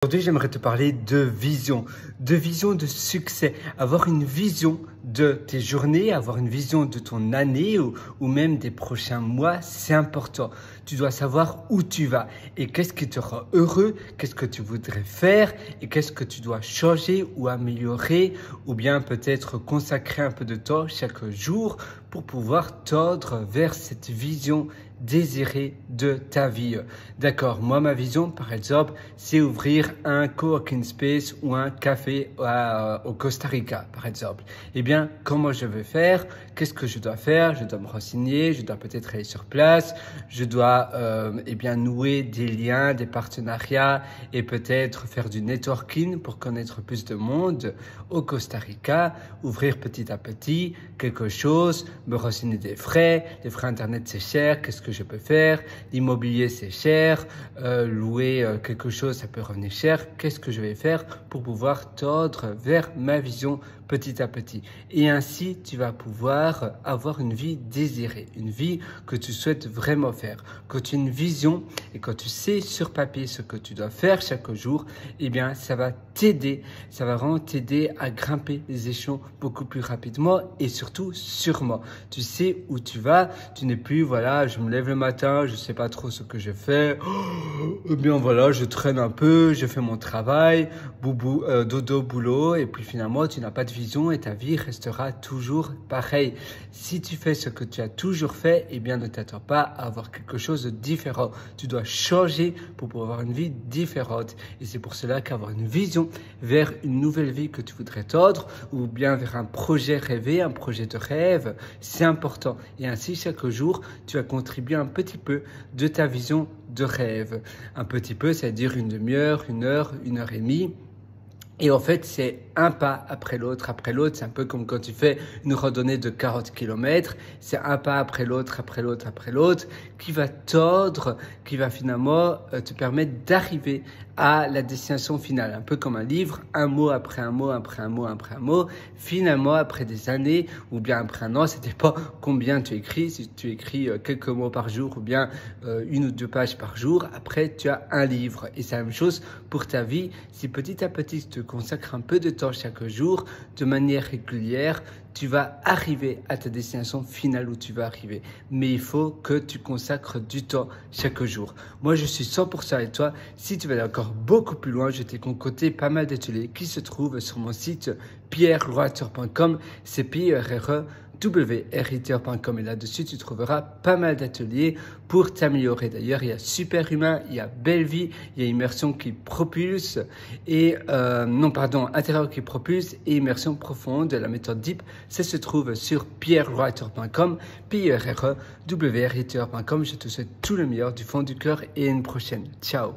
Aujourd'hui, j'aimerais te parler de vision de succès, avoir une vision de tes journées, avoir une vision de ton année ou même des prochains mois, c'est important. Tu dois savoir où tu vas et qu'est-ce qui te rend heureux, qu'est-ce que tu voudrais faire et qu'est-ce que tu dois changer ou améliorer ou bien peut-être consacrer un peu de temps chaque jour pour pouvoir tordre vers cette vision désirée de ta vie. D'accord, moi ma vision par exemple, c'est ouvrir un coworking space ou un café au Costa Rica par exemple. Eh bien, comment je vais faire? Qu'est-ce que je dois faire? Je dois me renseigner, je dois peut-être aller sur place, je dois nouer des liens, des partenariats et peut-être faire du networking pour connaître plus de monde au Costa Rica, ouvrir petit à petit quelque chose, me renseigner des frais, les frais internet c'est cher, qu'est-ce que je peux faire? L'immobilier c'est cher, louer quelque chose ça peut revenir cher, qu'est-ce que je vais faire pour pouvoir tordre vers ma vision petit à petit? Et ainsi, tu vas pouvoir avoir une vie désirée, une vie que tu souhaites vraiment faire. Quand tu as une vision et quand tu sais sur papier ce que tu dois faire chaque jour, eh bien, ça va t'aider, ça va vraiment t'aider à grimper les échelons beaucoup plus rapidement et surtout sûrement. Tu sais où tu vas, tu n'es plus, voilà, je me lève le matin, je sais pas trop ce que je fais, eh bien voilà, je traîne un peu, je fais mon travail, dodo, boulot, et puis finalement, tu n'as pas de vision et ta vie restera toujours pareil. Si tu fais ce que tu as toujours fait, eh bien ne t'attends pas à avoir quelque chose de différent. Tu dois changer pour pouvoir avoir une vie différente. Et c'est pour cela qu'avoir une vision vers une nouvelle vie que tu voudrais tordre ou bien vers un projet rêvé, un projet de rêve, c'est important. Et ainsi, chaque jour, tu vas contribuer un petit peu de ta vision de rêve. Un petit peu, c'est-à-dire une demi-heure, une heure et demie. Et en fait, c'est un pas après l'autre, après l'autre. C'est un peu comme quand tu fais une randonnée de 40 km. C'est un pas après l'autre, après l'autre, après l'autre, qui va tordre, qui va finalement te permettre d'arriver à la destination finale. Un peu comme un livre, un mot après un mot, après un mot, après un mot. Finalement, après des années ou bien après un an, ça dépend combien tu écris. Si tu écris quelques mots par jour ou bien une ou deux pages par jour, après tu as un livre. Et c'est la même chose pour ta vie. Si petit à petit tu te consacres un peu de temps chaque jour, de manière régulière, tu vas arriver à ta destination finale où tu vas arriver. Mais il faut que tu consacres du temps chaque jour. Moi, je suis 100% avec toi. Si tu veux aller encore beaucoup plus loin, je t'ai concocté pas mal d'ateliers qui se trouvent sur mon site pierreloiter.com. C'est www.riter.com et là-dessus, tu trouveras pas mal d'ateliers pour t'améliorer. D'ailleurs, il y a Super Humain, il y a Belle Vie, il y a Immersion qui propulse et Intérieur qui propulse et Immersion profonde, la méthode DEEP. Ça se trouve sur pierreloiter.com, pierreloiter.com. Je te souhaite tout le meilleur du fond du cœur et à une prochaine. Ciao.